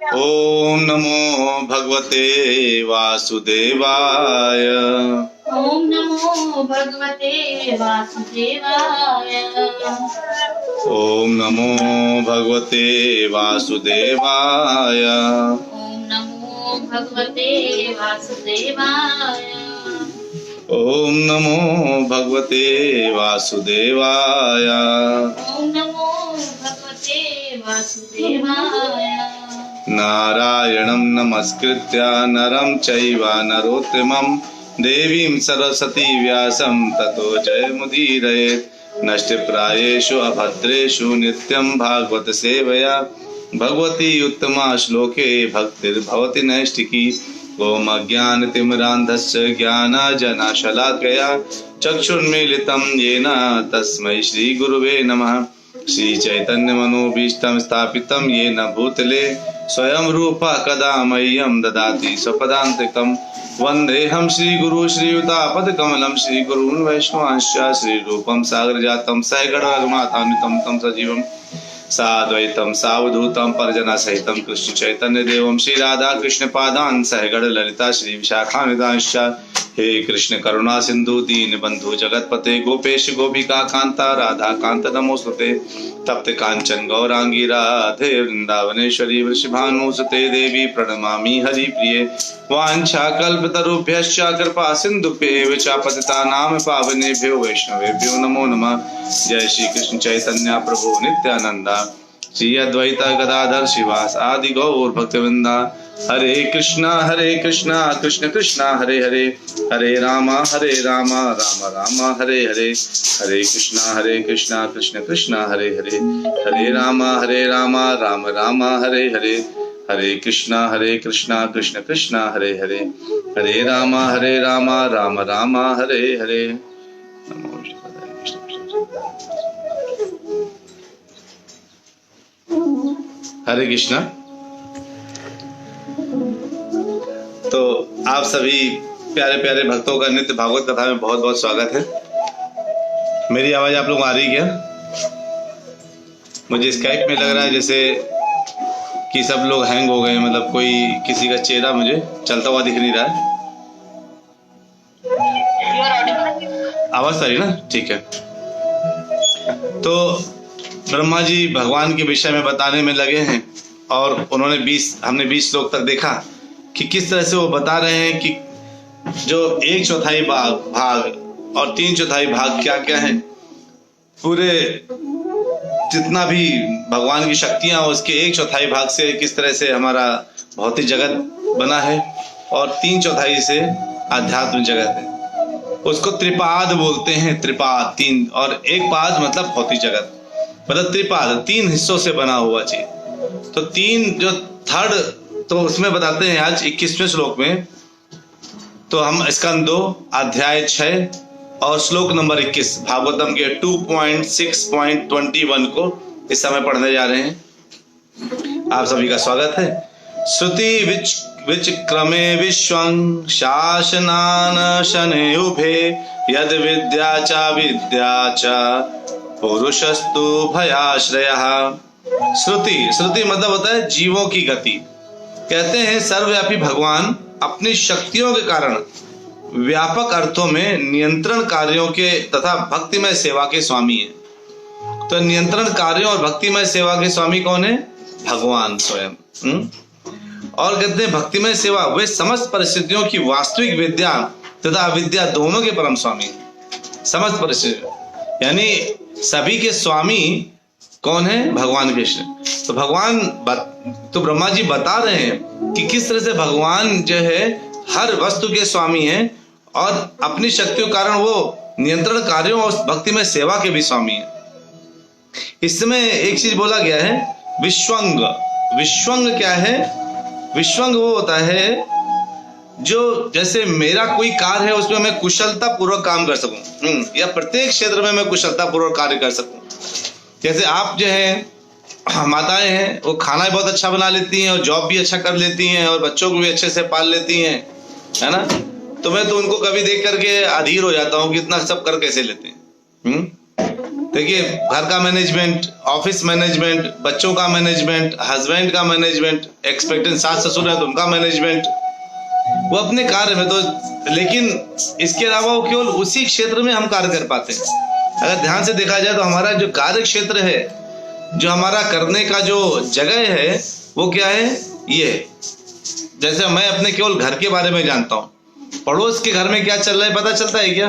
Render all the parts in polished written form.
ओम नमो भगवते वासुदेवाय। ओम नमो भगवते वासुदेवाय। ओम नमो भगवते वासुदेवाय। ओम नमो भगवते वासुदेवाय। ओम नमो भगवते वासुदेवाय। ओम नमो भगवते वासुदेवाय। नारायणं नमस्कृत्य नरं चैव नरोत्तमं देवीं सरस्वती व्यासं ततो जयमुदीरयेत्। नष्टप्रायेषु अभद्रेषु नित्यं भागवत सेवया भगवती उत्तमा श्लोके भक्तिर्भवति नैष्टिकी। ओम अज्ञानतिमिरान्धस्य ज्ञानाञ्जनशलाकया चक्षुर्मीलितं येन तस्मै श्रीगुरुवे नमः। श्रीचैतन्यमनोभीष्टं स्थापितं येन भूतले स्वयं रूपा कदा मह्यं ददाति स्वपदान्तिकं। वन्देऽहं श्रीगुरु श्रीयुतापदकमलं श्रीगुरून् वैष्णवांश्च श्रीरूपं सागरजातं सहगण रघुनाथान्वितं तं सजीवं साद्वैतं सावधूतं परिजनसहितं कृष्ण चैतन्य देवं श्री राधा कृष्ण पादान् सहगण ललिता श्री विशाखान्वितांश्च। हे कृष्ण करुणा सिंधु दीन बंधु जगतपते गोपेश गोपिका कांता राधा कांत नमोस्तुते। तप्त कांचन गौरांगी राधे वृंदावनेश्वरी वृषभानुसुते देवी प्रणमामि हरिप्रिये। वाञ्छाकल्पतरुभ्यश्च कृपा सिन्धुभ्येव च पतितानां पावनेभ्यो वैष्णवेभ्यो नमो नमः। जय श्री कृष्ण चैतन्य प्रभु नित्यानंद श्री अद्वैत गदाधर शिवास आदि गौर भक्तवृंदा। हरे कृष्णा कृष्ण कृष्णा हरे हरे, हरे राम राम राम हरे हरे। हरे कृष्णा कृष्ण कृष्णा हरे हरे, हरे राम राम राम हरे हरे। हरे कृष्णा कृष्ण कृष्णा हरे हरे, हरे राम राम राम हरे हरे। नमो हरे कृष्णा। तो आप सभी प्यारे प्यारे भक्तों का नित्य भागवत कथा में बहुत बहुत स्वागत है। मेरी आवाज आप लोग आ रही क्या? मुझे स्काइप में लग रहा है जैसे कि सब लोग हैंग हो गए, मतलब कोई किसी का चेहरा मुझे चलता हुआ दिख नहीं रहा है। आवाज आ रही ना? ठीक है। तो ब्रह्मा जी भगवान के विषय में बताने में लगे हैं और हमने 20 श्लोक तक देखा कि किस तरह से वो बता रहे हैं कि जो 1/4 भाग और 3/4 भाग क्या क्या है, पूरे जितना भी भगवान की शक्तियां उसके 1/4 भाग से किस तरह से हमारा भौतिक जगत बना है और 3/4 से आध्यात्मिक जगत है। उसको त्रिपाद बोलते हैं, त्रिपाद 3 और 1 पाद मतलब भौतिक जगत, मतलब त्रिपाद 3 हिस्सों से बना हुआ चीज। तो 3 जो थर्ड तो उसमें बताते हैं आज 21वें श्लोक में। तो हम स्कंद 2 अध्याय 6 और श्लोक नंबर 21 भागवतम के 2.6.21 को इस समय पढ़ने जा रहे हैं। आप सभी का स्वागत है। श्रुति विचक्रमे विश्वं शासनान शने उभे यद विद्या च पुरुषस्तु भयाश्रयः। श्रुति मतलब होता है जीवों की गति। कहते हैं सर्वव्यापी भगवान अपनी शक्तियों के कारण व्यापक अर्थों में नियंत्रण कार्यों के तथा भक्तिमय सेवा के स्वामी हैं। तो नियंत्रण कार्यों और भक्तिमय सेवा के स्वामी कौन है? भगवान स्वयं। और कहते हैं भक्तिमय सेवा वे समस्त परिस्थितियों की वास्तविक विद्या तथा अविद्या दोनों के परम स्वामी हैं। समस्त परिस्थितियों यानी सभी के स्वामी कौन है? भगवान कृष्ण। तो ब्रह्मा जी बता रहे हैं कि किस तरह से भगवान जो है हर वस्तु के स्वामी हैं और अपनी शक्तियों के कारण वो नियंत्रण कार्यों और भक्ति में सेवा के भी स्वामी हैं। इसमें एक चीज बोला गया है, विश्वंग। विश्वंग क्या है? विश्वंग वो होता है जो जैसे मेरा कोई कार्य है उसमें मैं कुशलता पूर्वक काम कर सकूं, या प्रत्येक क्षेत्र में मैं कुशलता पूर्वक कार्य कर सकूं। जैसे आप जो है माताएं हैं वो खाना बहुत अच्छा बना लेती हैं और जॉब भी अच्छा कर लेती हैं और बच्चों को भी अच्छे से पाल लेती हैं, है ना? तो मैं तो उनको कभी देख करके अधीर हो जाता हूँ कि इतना सब कर कैसे लेते हैं। देखिए, घर का मैनेजमेंट, ऑफिस मैनेजमेंट, बच्चों का मैनेजमेंट, हस्बैंड का मैनेजमेंट, एक्सपेक्टेड सास ससुर है तो उनका मैनेजमेंट, वो अपने कार्य में तो, लेकिन इसके अलावा वो केवल उसी क्षेत्र में हम कार्य कर पाते हैं। अगर ध्यान से देखा जाए तो हमारा जो कार्य क्षेत्र है, जो हमारा करने का जो जगह है, वो क्या है? ये जैसे मैं अपने केवल घर के बारे में जानता हूँ, पड़ोस के घर में क्या चल रहा है पता चलता है क्या?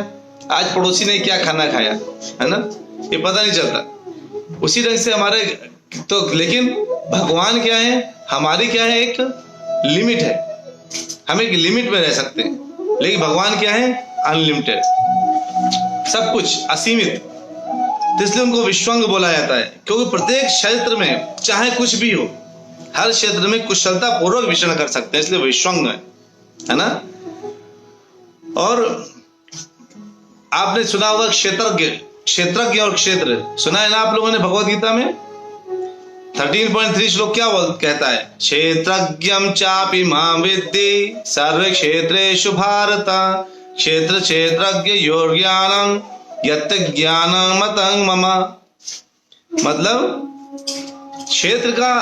आज पड़ोसी ने क्या खाना खाया, है ना, ये पता नहीं चलता। उसी ढंग से हमारे तो, लेकिन भगवान क्या है, हमारी क्या है, एक लिमिट है, हम एक लिमिट में रह सकते हैं, लेकिन भगवान क्या है? अनलिमिटेड, सब कुछ असीमित। तो इसलिए उनको विश्वंग बोला जाता है, क्योंकि प्रत्येक क्षेत्र में चाहे कुछ भी हो, हर क्षेत्र में कुशलता पूर्वक विचरण कर सकते हैं, इसलिए विश्वंग है ना। और आपने सुना होगा क्षेत्रज्ञ और क्षेत्र, सुना है ना आप लोगों ने भगवत गीता में 13.3 श्लोक क्या कहता है? क्षेत्रज्ञं चापि मां विद्धि सर्व क्षेत्रेषु भारत क्षेत्र क्षेत्रज्ञ योर्ज्ञानं यत् ज्ञानं मतं मम। मतलब क्षेत्र का,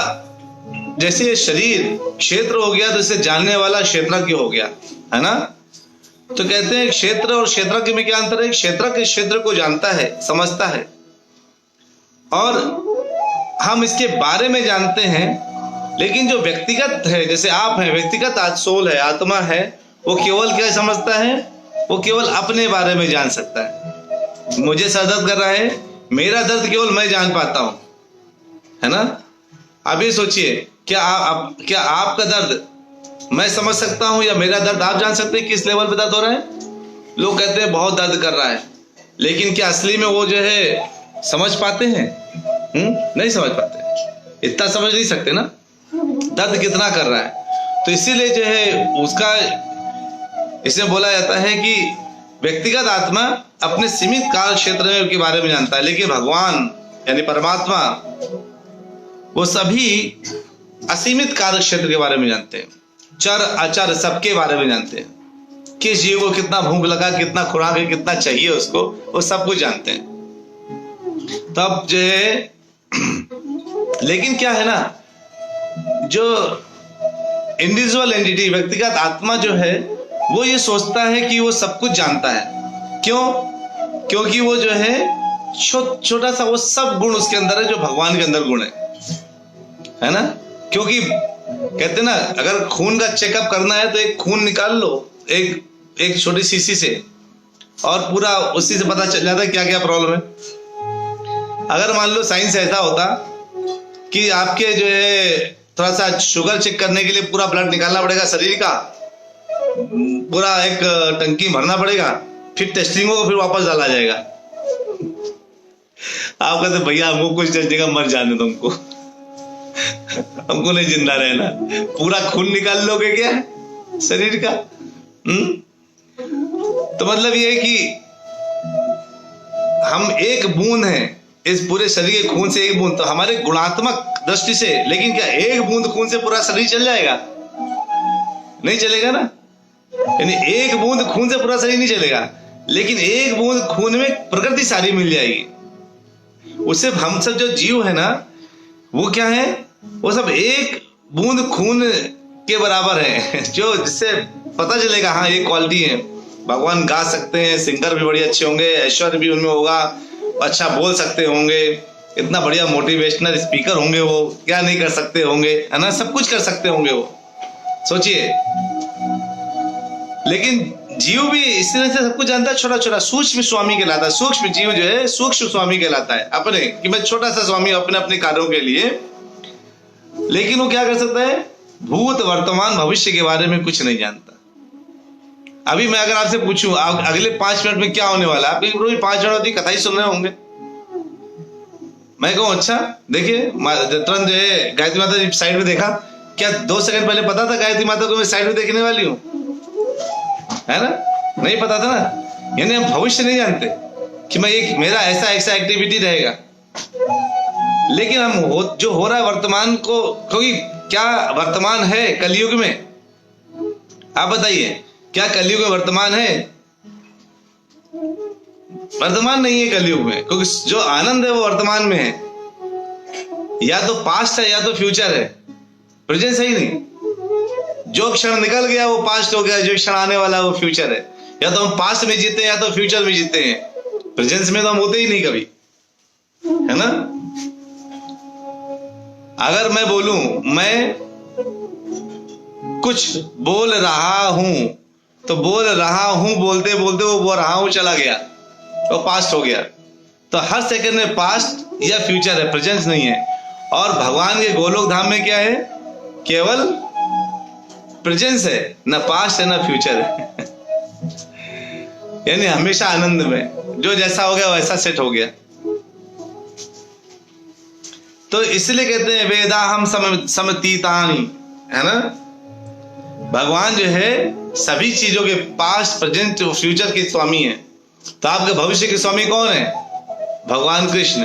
जैसे शरीर क्षेत्र हो गया तो इसे जानने वाला क्षेत्रज्ञ हो गया, है ना। तो कहते हैं क्षेत्र और क्षेत्रज्ञ में क्या अंतर है? क्षेत्रज्ञ क्षेत्र को जानता है, समझता है, और हम इसके बारे में जानते हैं, लेकिन जो व्यक्तिगत है, जैसे आप हैं, व्यक्तिगत सोल है, आत्मा है, वो केवल क्या समझता है? वो केवल अपने बारे में जान सकता है। मुझे सर दर्द कर रहा है, मेरा दर्द केवल मैं जान पाता हूं, है ना। आप ये सोचिए, क्या आपका दर्द मैं समझ सकता हूं, या मेरा दर्द आप जान सकते हैं किस लेवल पे दर्द हो रहा है? लोग कहते हैं बहुत दर्द कर रहा है, लेकिन क्या असली में वो जो है समझ पाते हैं? नहीं समझ पाते, इतना समझ नहीं सकते ना दर्द कितना कर रहा है। तो इसीलिए जो है उसका, इसमें बोला जाता है कि व्यक्तिगत आत्मा अपने सीमित काल क्षेत्र के बारे में जानता है, लेकिन भगवान यानी परमात्मा वो सभी असीमित कार्य क्षेत्र के बारे में जानते हैं, चर अचर सबके बारे में जानते हैं, किस जीव को कितना भूख लगा, कितना खुराक है, कितना चाहिए उसको, वो सब कुछ जानते हैं। तब जो है लेकिन क्या है ना, जो इंडिविजुअल एंटिटी, व्यक्तिगत आत्मा जो है, वो ये सोचता है कि वो सब कुछ जानता है। क्यों? क्योंकि वो जो है छोटा सा वो सब गुण उसके अंदर है जो भगवान के अंदर गुण है ना। क्योंकि कहते ना, अगर खून का चेकअप करना है तो एक खून निकाल लो एक छोटी शीशी से, और पूरा उसी से पता चल जाता है क्या क्या प्रॉब्लम है। अगर मान लो साइंस ऐसा होता कि आपके जो है थोड़ा सा शुगर चेक करने के लिए पूरा ब्लड निकालना पड़ेगा शरीर का, पूरा एक टंकी भरना पड़ेगा, फिर टेस्टिंग होगा, फिर वापस डाला जाएगा। आप कहते भैया हमको कुछ टेस्टिंग का मर जाने दो, हमको नहीं जिंदा रहना, पूरा खून निकाल लोगे क्या शरीर का? तो मतलब ये है कि हम एक बूंद हैं इस पूरे शरीर के खून से, एक बूंद, तो हमारे गुणात्मक दृष्टि से, लेकिन क्या एक बूंद खून से पूरा शरीर चल जाएगा? नहीं चलेगा ना। यानी एक बूंद खून से पूरा शरीर नहीं चलेगा, लेकिन एक बूंद खून में प्रकृति सारी मिल जाएगी। उससे हम सब जो जीव है ना, वो क्या है, वो सब एक बूंद खून के बराबर है, जो जिससे पता चलेगा हाँ ये क्वालिटी है। भगवान गा सकते हैं, सिंगर भी बड़े अच्छे होंगे, ऐश्वर्य भी उनमें होगा, अच्छा बोल सकते होंगे, इतना बढ़िया मोटिवेशनल स्पीकर होंगे, वो क्या नहीं कर सकते होंगे, है ना, सब कुछ कर सकते होंगे वो, सोचिए। लेकिन जीव भी इस तरह से सब कुछ जानता है, छोटा छोटा सूक्ष्म स्वामी कहलाता है। सूक्ष्म जीव जो है सूक्ष्म स्वामी कहलाता है अपने, कि मैं छोटा सा स्वामी अपने अपने कार्यों के लिए। लेकिन वो क्या कर सकता है, भूत वर्तमान भविष्य के बारे में कुछ नहीं जानता। अभी मैं अगर आपसे पूछूं अगले 5 मिनट में क्या होने वाला है, आप रोज 5 मिनट की कथा ही सुन रहे होंगे। मैं कहूँ अच्छा देखिए, तुरंत जो है गायत्री माता जी साइड में देखा, क्या 2 सेकंड पहले पता था गायत्री माता को मैं साइड में देखने वाली हूँ, है ना? नहीं पता था ना। यानी हम भविष्य नहीं जानते कि मैं एक मेरा ऐसा एक्टिविटी रहेगा, लेकिन हम जो हो रहा है वर्तमान को, क्योंकि क्या वर्तमान है कलयुग में? आप बताइए, क्या कलयुग में वर्तमान है? वर्तमान नहीं है कलयुग में, क्योंकि जो आनंद है वो वर्तमान में है। या तो पास्ट है या तो फ्यूचर है, प्रेजेंस है ही नहीं। जो क्षण निकल गया वो पास्ट हो गया, जो क्षण आने वाला वो फ्यूचर है। या तो हम पास्ट में जीते हैं या तो फ्यूचर में जीते हैं, प्रेजेंस में तो हम होते ही नहीं कभी, है ना। अगर मैं बोलूं मैं कुछ बोल रहा हूं, तो बोल रहा हूं बोलते बोलते वो रहा हूं चला गया, वो पास्ट हो गया। तो हर सेकंड में पास्ट या फ्यूचर है, प्रेजेंस नहीं है। और भगवान के गोलोक धाम में क्या है, केवल प्रेजेंस है, ना पास्ट है ना फ्यूचर है। यानी हमेशा आनंद में, जो जैसा हो गया वैसा सेट हो गया। तो इसलिए कहते हैं वेदा हम समतीतानि, है ना। भगवान जो है सभी चीजों के पास्ट प्रेजेंट फ्यूचर के स्वामी है। तो आपके भविष्य के स्वामी कौन है, भगवान कृष्ण।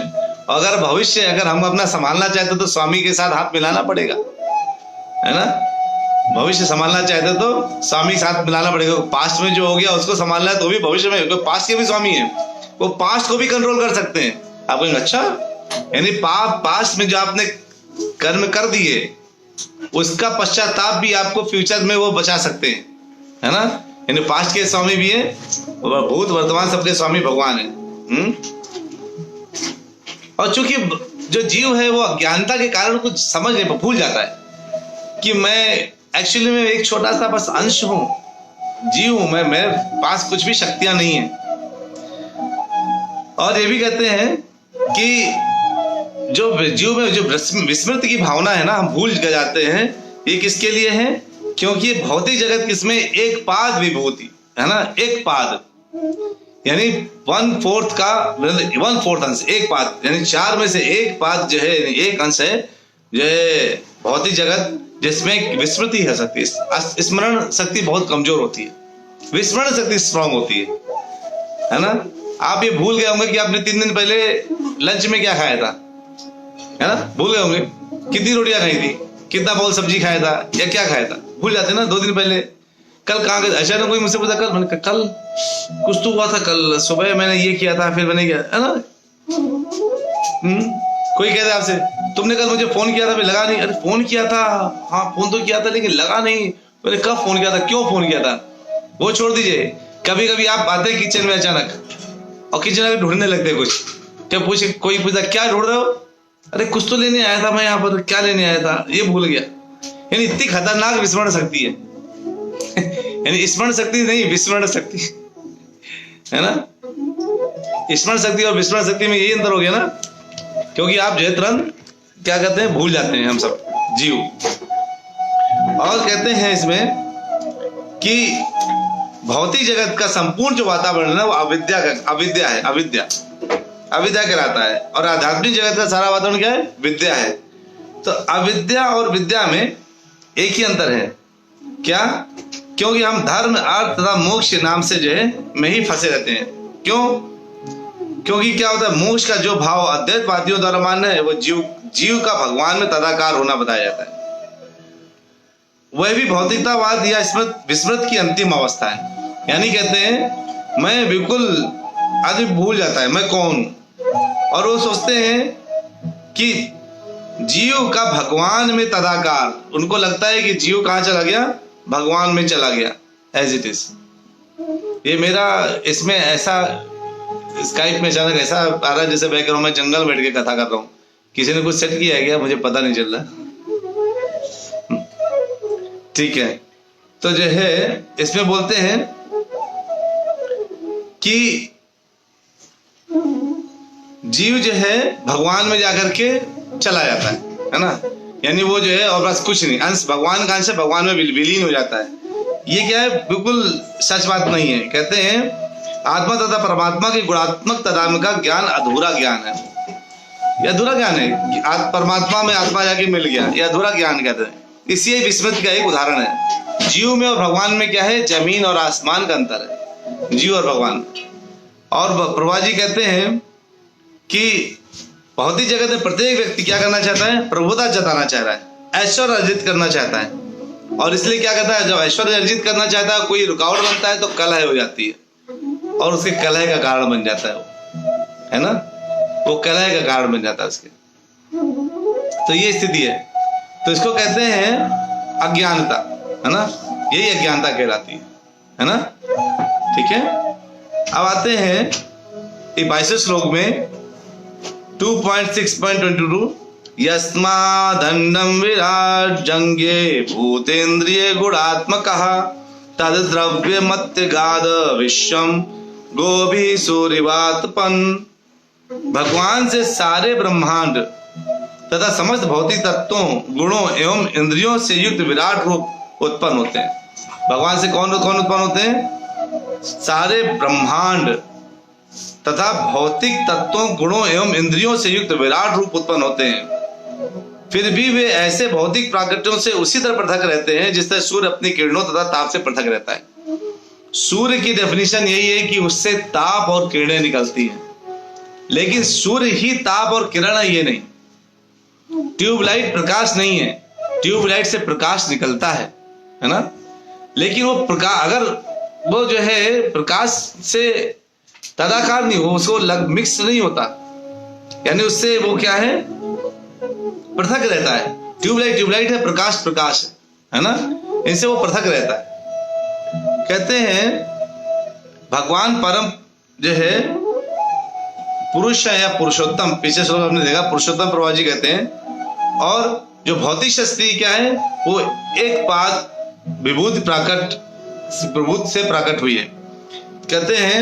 अगर भविष्य अगर हम अपना संभालना चाहते तो स्वामी के साथ हाथ मिलाना पड़ेगा, है ना। भविष्य संभालना चाहते तो स्वामी के साथ मिलाना पड़ेगा। पास्ट में जो हो गया उसको संभालना है तो भी भविष्य में, पास्ट के भी स्वामी है, वो पास्ट को भी कंट्रोल कर सकते हैं। आप कहेंगे अच्छा, यानी पास्ट में जो आपने कर्म कर दिए उसका पश्चाताप भी आपको फ्यूचर में वो बचा सकते हैं, है ना। यानी पास्ट के स्वामी भी है, भूत वर्तमान सबके स्वामी भगवान है। और चूंकि जो जीव है वो अज्ञानता के कारण कुछ समझ नहीं, भूल जाता है कि मैं एक्चुअली में एक छोटा सा बस अंश हूं, जीव हूं मैं, मेरे पास कुछ भी शक्तियां नहीं है। और ये भी कहते हैं कि जो जीव में जो विस्मृति की भावना है ना, हम भूल जाते हैं। ये किसके लिए है, क्योंकि ये भौतिक जगत किसमें एक पाद विभूति है ना, एक पाद यानी 1/4 का 1/4 अंश, एक पाद यानी 4 में से एक पाद जो है, एक अंश है जो है भौतिक जगत, जिसमें विस्मृति है शक्ति, स्मरण शक्ति बहुत कमजोर होती है, विस्मरण शक्ति स्ट्रांग होती है ना। आप ये भूल गए होंगे कि आपने 3 दिन पहले लंच में क्या खाया था, है ना। भूल गए होंगे कितनी रोटियां खाई थी, कितना बाउल सब्जी खाया था या क्या खाया था, भूल जाते ना 2 दिन पहले। कल कहाँ गए, अचानक कोई मुझसे पूछा कल, मैंने कल कुछ तो हुआ था, कल सुबह मैंने ये किया था, फिर मैंने किया, है ना। कोई कहता है आपसे तुमने कल मुझे फोन किया था, फिर लगा नहीं। अरे फोन किया था, हाँ फोन तो किया था लेकिन लगा नहीं। मैंने कब फोन किया था, क्यों फोन किया था, वो छोड़ दीजिए। कभी कभी आप आते किचन में अचानक और किचन में ढूंढने लगते कुछ, क्या पूछे, कोई पूछता क्या ढूंढ रहे हो, अरे कुछ तो लेने आया था मैं यहाँ पर, क्या लेने आया था ये भूल गया। यानी इतनी खतरनाक विस्मरण शक्ति है। यानी स्मरण शक्ति नहीं, विस्मरण शक्ति, है ना। स्मरण शक्ति और विस्मरण शक्ति में यही अंतर हो गया ना, क्योंकि आप जो है तुरंत क्या कहते हैं, भूल जाते हैं हम सब जीव। और कहते हैं इसमें कि भौतिक जगत का संपूर्ण जो वातावरण है वो अविद्या है, अविद्या कहलाता है। और आध्यात्मिक जगत का सारा वातावरण क्या है, विद्या है। तो अविद्या और विद्या में एक ही अंतर है, क्या, क्योंकि हम धर्म अर्थ तथा मोक्ष के नाम से जो है में ही फंसे रहते हैं। क्यों, क्योंकि क्या होता है, मोक्ष का जो भाव अद्वैतवादियों द्वारा मान्य है वो जीव का भगवान में तदाकार होना बताया जाता है। वह भी भौतिकतावाद या विस्मृत की अंतिम अवस्था है। यानी कहते हैं मैं बिल्कुल आदमी भूल जाता है मैं कौन हूं, और वो सोचते हैं कि जीव का भगवान में तदाकार, उनको लगता है कि जीव कहां चला गया, भगवान में चला गया एज इट इज। ये मेरा इसमें ऐसा स्काइप में अचानक ऐसा आ रहा है जैसे बैकग्राउंड में जंगल बैठ के कथा कर रहा हूँ, किसी ने कुछ सेट किया है क्या, मुझे पता नहीं चल रहा। ठीक है, तो जो है इसमें बोलते हैं कि जीव जो है भगवान में जाकर के चला जाता है ना। यानी वो जो है और बस कुछ नहीं, अंश भगवान का अंश भगवान में विलीन हो जाता है। ये क्या है, बिल्कुल सच बात नहीं है। कहते हैं आत्मा तथा परमात्मा की गुणात्मक तदात्म का ज्ञान अधूरा ज्ञान है। ये अधूरा ज्ञान है, परमात्मा में आत्मा जाके मिल गया, ये अधूरा ज्ञान कहते हैं। इसी विस्मृत का एक उदाहरण है। जीव में और भगवान में क्या है, जमीन और आसमान का अंतर है, जीव और भगवान। और प्रभा जी कहते हैं कि भौतिक जगत में प्रत्येक व्यक्ति क्या करना चाहता है, प्रभुता जताना चाह रहा है, ऐश्वर्य अर्जित करना चाहता है। और इसलिए क्या कहता है, जब ऐश्वर्य अर्जित करना चाहता है कोई रुकावट बनता है तो कलह हो जाती है। और उसके कलह का कारण बन जाता है वो, है ना, वो कलह का कारण बन जाता है उसके। तो ये स्थिति है। तो इसको कहते हैं अज्ञानता, है ना, यही अज्ञानता कहलाती है ना। ठीक है, अब आते हैं 22वें श्लोक में 2.6.22 यस्मादन्नं विराट जंगे भूतेन्द्रिय गुणात्मकः तद द्रव्यमत्यगाद विश्वम गोभी सूर्यवातपन। भगवान से सारे ब्रह्मांड तथा समस्त भौतिक तत्वों, गुणों एवं इंद्रियों से युक्त विराट रूप उत्पन्न होते हैं। भगवान से कौन कौन उत्पन्न होते हैं? सारे ब्रह्मांड तथा भौतिक तत्वों, गुणों एवं इंद्रियों से युक्त विराट रूप उत्पन्न होते हैं। फिर भी वे ऐसे भौतिक प्राकृतियों से उसी तरह पृथक रहते हैं जिस तरह सूर्य अपनी किरणों तथा ताप से पृथक रहता है। सूर्य की डेफिनेशन यही है कि उससे ताप और किरणें निकलती हैं, लेकिन सूर्य ही ताप और किरण है ये नहीं। ट्यूबलाइट प्रकाश नहीं है, ट्यूबलाइट से प्रकाश निकलता है ना, लेकिन वो प्रकाश अगर वो जो है प्रकाश से तदाकार नहीं हो, उसको मिक्स नहीं होता, यानी उससे वो क्या है, पृथक रहता है। ट्यूबलाइट है, प्रकाश है ना, इनसे वो पृथक रहता है। कहते हैं भगवान परम जो है पुरुष है या पुरुषोत्तम, पीछे श्लोक हमने देखा पुरुषोत्तम प्रभा जी कहते हैं। और जो भौतिक शक्ति क्या है, वो एक पाद विभूति प्राकट प्रभुत से प्राकट हुई है। कहते हैं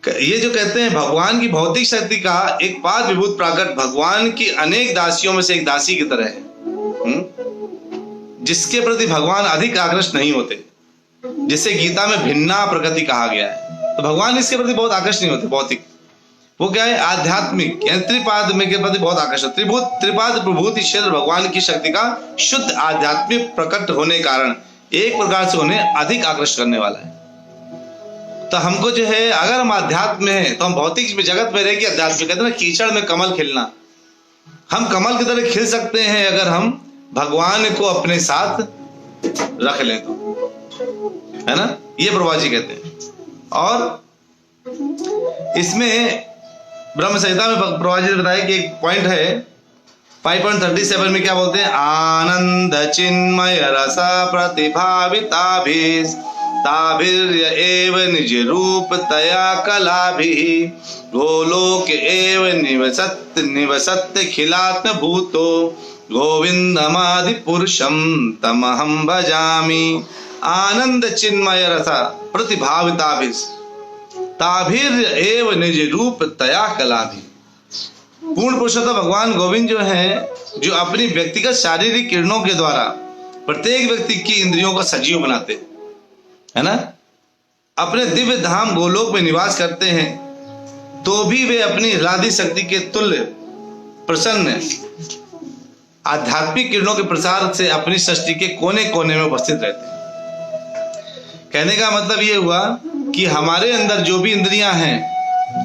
ये जो कहते हैं भगवान की भौतिक शक्ति का एक पाद विभूत प्राकट भगवान की अनेक दासियों में से एक दासी की तरह है, जिसके प्रति भगवान अधिक आकृष्ट नहीं होते, जिसे गीता में भिन्ना प्रकृति कहा गया है। तो भगवान इसके प्रति बहुत आकर्षित नहीं होते भौतिक, वो क्या है आध्यात्मिक, यानी त्रिपाद में के प्रति बहुत आकर्षित। त्रिपाद प्रभूति क्षेत्र भगवान की शक्ति का शुद्ध आध्यात्मिक प्रकट होने कारण एक प्रकार से उन्हें अधिक आकर्षित करने वाला है। तो हमको जो है अगर हम अध्यात्म में हैं तो हम भौतिक जगत में रह के अध्यात्म, कहते हैं ना कीचड़ में कमल खिलना, हम कमल की तरह खिल सकते हैं अगर हम भगवान को अपने साथ रख लें तो, है ना, ये प्रभा जी कहते हैं। और इसमें ब्रह्म संहिता में प्रभा जी ने बताया कि एक पॉइंट है 5.37 में क्या बोलते हैं, आनंद चिन्मय रसा प्रतिभाविताभिः ताभिर्य एव निज रूप तया कलाभिः गोलोक एव निवसत् खिलात्म भूतो गोविंदमादि पुरुषम तमहं भजामि। आनंद चिन्मय रसा प्रतिभाविताभिः ताभिर्य एव निज रूप तया कलाभिः। पूर्ण पुरुषोत्तम भगवान गोविंद जो है, जो अपनी व्यक्तिगत शारीरिक किरणों के द्वारा प्रत्येक व्यक्ति की इंद्रियों को सजीव बनाते हैं, है ना, अपने दिव्य धाम गोलोक में निवास करते हैं, तो भी वे अपनी हृदय शक्ति के तुल्य प्रसन्न आध्यात्मिक किरणों के प्रसार से अपनी सृष्टि के कोने कोने में उपस्थित रहते हैं। कहने का मतलब ये हुआ कि हमारे अंदर जो भी इंद्रियां हैं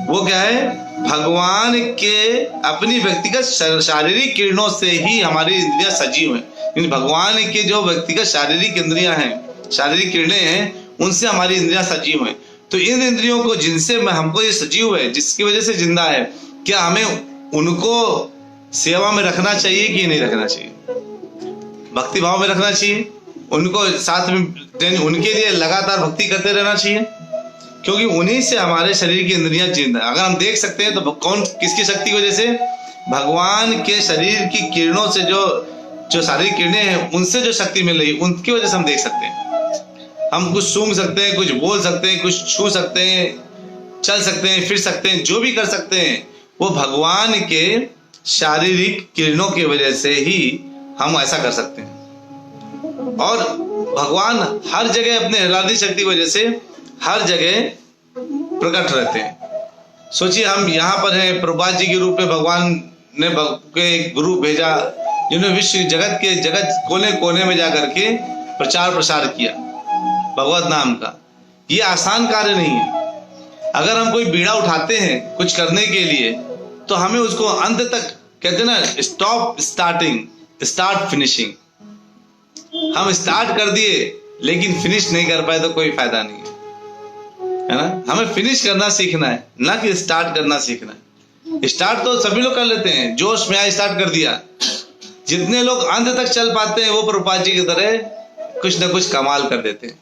वो क्या है, भगवान के अपनी व्यक्तिगत शारीरिक किरणों से ही हमारी इंद्रियां सजीव हैं। भगवान के जो व्यक्तिगत शारीरिक इंद्रियां हैं, शारीरिक किरणें हैं, उनसे हमारी इंद्रियां सजीव हैं। तो इन इंद्रियों को जिनसे हमको ये सजीव है, जिसकी वजह से जिंदा है, क्या हमें उनको सेवा में रखना चाहिए कि नहीं रखना चाहिए, भक्ति भाव में रखना चाहिए, उनको साथ में उनके लिए लगातार भक्ति करते रहना चाहिए, क्योंकि उन्हीं से हमारे शरीर की इंद्रियां जिंदा। अगर हम देख सकते हैं तो कौन किसकी शक्ति की वजह से, भगवान के शरीर की किरणों से जो शारीरिक किरणें हैं उनसे जो शक्ति मिल रही, उनकी वजह से हम देख सकते हैं। हम कुछ सूंघ सकते हैं, कुछ बोल सकते हैं, कुछ छू सकते हैं, चल सकते हैं, फिर सकते हैं, जो भी कर सकते हैं वो भगवान के शारीरिक किरणों की वजह से ही हम ऐसा कर सकते हैं। और भगवान हर जगह अपने हृदय शक्ति की वजह से हर जगह प्रकट रहते हैं। सोचिए हम यहाँ पर हैं, प्रभुपाद जी के रूप में भगवान ने एक गुरु भेजा जिन्होंने विश्व जगत कोने कोने में जाकर के प्रचार प्रसार किया भगवत नाम का। ये आसान कार्य नहीं है। अगर हम कोई बीड़ा उठाते हैं कुछ करने के लिए तो हमें उसको अंत तक, कहते हैं ना, स्टॉप स्टार्टिंग स्टार्ट फिनिशिंग। हम स्टार्ट कर दिए लेकिन फिनिश नहीं कर पाए तो कोई फायदा नहीं है। है ना। हमें फिनिश करना सीखना है, ना कि स्टार्ट करना सीखना है। स्टार्ट तो सभी लोग कर लेते हैं, जोश में आए स्टार्ट कर दिया। जितने लोग अंत तक चल पाते हैं वो प्रभुपाद जी की तरह कुछ ना कुछ कमाल कर देते हैं।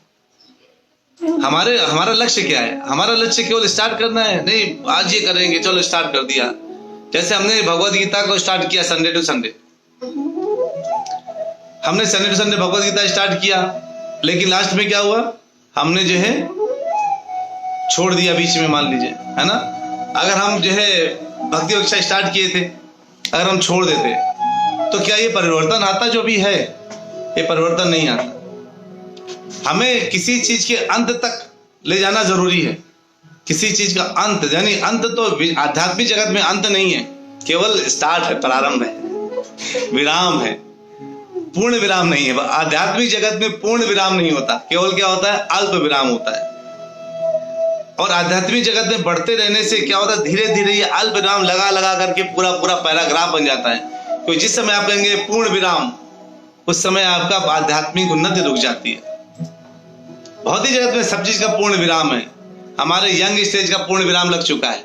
हमारा लक्ष्य क्या है? हमारा लक्ष्य केवल स्टार्ट करना है? नहीं, आज ये करेंगे, चलो स्टार्ट कर दिया। जैसे हमने भगवद गीता को स्टार्ट किया संडे टू संडे, हमने Sunday to Sunday Bhagavad Gita start किया, लेकिन लास्ट में क्या हुआ? हमने जो है छोड़ दिया बीच में, मान लीजिए, है ना। अगर हम जो है भक्ति कक्षा स्टार्ट किए थे, अगर हम छोड़ देते तो क्या ये परिवर्तन आता? जो भी है ये परिवर्तन नहीं आता। हमें किसी चीज के अंत तक ले जाना जरूरी है। किसी चीज का अंत, यानी अंत तो आध्यात्मिक जगत में अंत नहीं है, केवल स्टार्ट है, प्रारंभ है, विराम है, पूर्ण विराम नहीं है। आध्यात्मिक जगत में पूर्ण विराम नहीं होता, केवल क्या होता है? अल्प विराम होता है। और आध्यात्मिक जगत में बढ़ते रहने से क्या होता है? धीरे धीरे ये अल्प विराम लगा लगा करके पूरा पूरा पैराग्राफ बन जाता है। क्योंकि जिस समय आप कहेंगे पूर्ण विराम, उस समय आपका आध्यात्मिक उन्नति रुक जाती है। भौतिक जगत में सब चीज का पूर्ण विराम है। हमारे यंग स्टेज का पूर्ण विराम लग चुका है,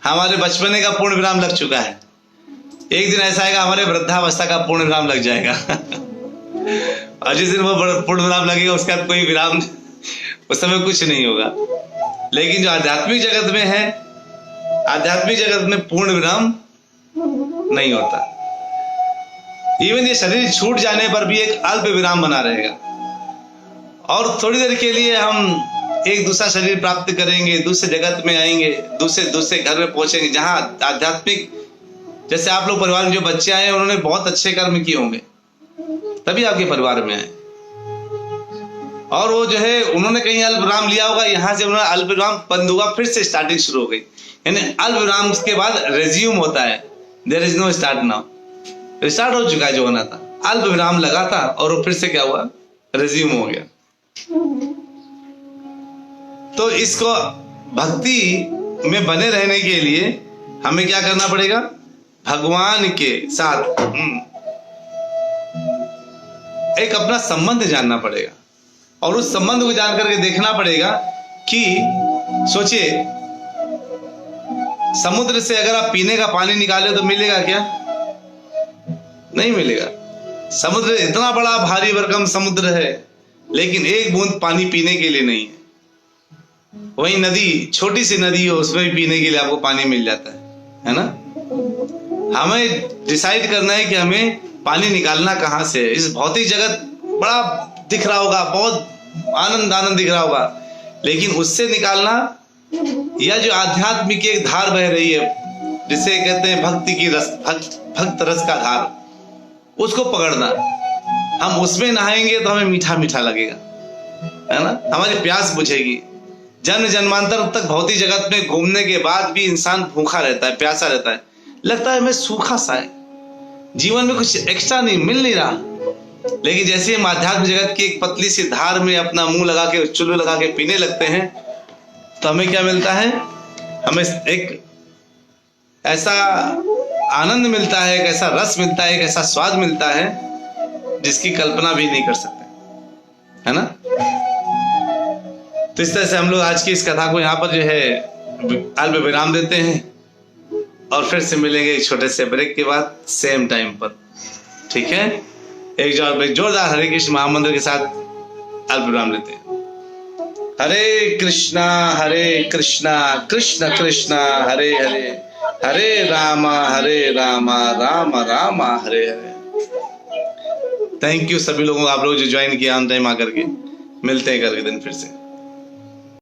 हमारे बचपने का पूर्ण विराम लग चुका है। एक दिन ऐसा आएगा हमारे वृद्धावस्था का पूर्ण विराम लग जाएगा। और जिस दिन वो पूर्ण विराम लगेगा उसके बाद कोई विराम, उस समय कुछ नहीं होगा। लेकिन जो आध्यात्मिक जगत में है, आध्यात्मिक जगत में पूर्ण विराम नहीं होता। इवन ये शरीर छूट जाने पर भी एक अल्प विराम बना रहेगा। और थोड़ी देर के लिए हम एक दूसरा शरीर प्राप्त करेंगे, दूसरे जगत में आएंगे, दूसरे घर में पहुंचेंगे, जहां आध्यात्मिक, जैसे आप लोग परिवार में जो बच्चे आए उन्होंने बहुत अच्छे कर्म किए होंगे, तभी आपके परिवार में आए। और वो जो है उन्होंने कहीं अल्प विराम लिया होगा, यहाँ से उन्होंने अल्प विराम बंद हुआ, फिर से स्टार्टिंग शुरू हो गई। यानी अल्प विराम के बाद रेज्यूम होता है, there is no start now. Start हो चुका है जो होना था, अल्प विराम लगा था और वो फिर से क्या हुआ? रेज्यूम हो गया। तो इसको भक्ति में बने रहने के लिए हमें क्या करना पड़ेगा? भगवान के साथ एक अपना संबंध जानना पड़ेगा। और उस संबंध को जान करके देखना पड़ेगा कि सोचिए, समुद्र से अगर आप पीने का पानी निकाले तो मिलेगा क्या? नहीं मिलेगा। समुद्र इतना बड़ा भारी भरकम समुद्र है, लेकिन एक बूंद पानी पीने के लिए नहीं है। वही नदी, छोटी सी नदी हो, उसमें भी पीने के लिए आपको पानी मिल जाता है ना। हमें डिसाइड करना है कि हमें पानी निकालना कहां से है। इस भौतिक जगत बड़ा दिख रहा होगा, बहुत आनंद दिख रहा होगा, लेकिन उससे निकालना, या जो आध्यात्मिक एक धार बह रही है जिसे कहते हैं भक्ति की रस, भक्त रस का धार, उसको पकड़ना। हम उसमें नहाएंगे तो हमें मीठा मीठा लगेगा, है ना, हमारी प्यास बुझेगी। जन्म जन्मांतर तक भौतिक जगत में घूमने के बाद भी इंसान भूखा रहता है, प्यासा रहता है, लगता है मैं सूखा सा है, जीवन में कुछ एक्स्ट्रा नहीं मिल नहीं रहा। लेकिन जैसे हम आध्यात्मिक जगत की एक पतली सी धार में अपना मुंह लगा के, चुल्लू लगा के पीने लगते हैं, तो हमें क्या मिलता है? हमें एक ऐसा आनंद मिलता है, एक ऐसा रस मिलता है, एक ऐसा स्वाद मिलता है जिसकी कल्पना भी नहीं कर सकते, है ना। तो इस तरह से हम लोग आज की इस कथा को यहाँ पर जो है अल्प विराम देते हैं, और फिर से मिलेंगे एक छोटे से ब्रेक के बाद सेम टाइम पर, ठीक है। एक जोरदार हरे कृष्ण महामंत्र के साथ अल्प विराम लेते हैं। हरे कृष्णा कृष्ण कृष्ण हरे हरे, हरे राम राम राम हरे हरे। थैंक यू सभी लोगों को, आप लोग जो ज्वाइन किया ऑन टाइम आकर के। मिलते हैं कल के दिन फिर से।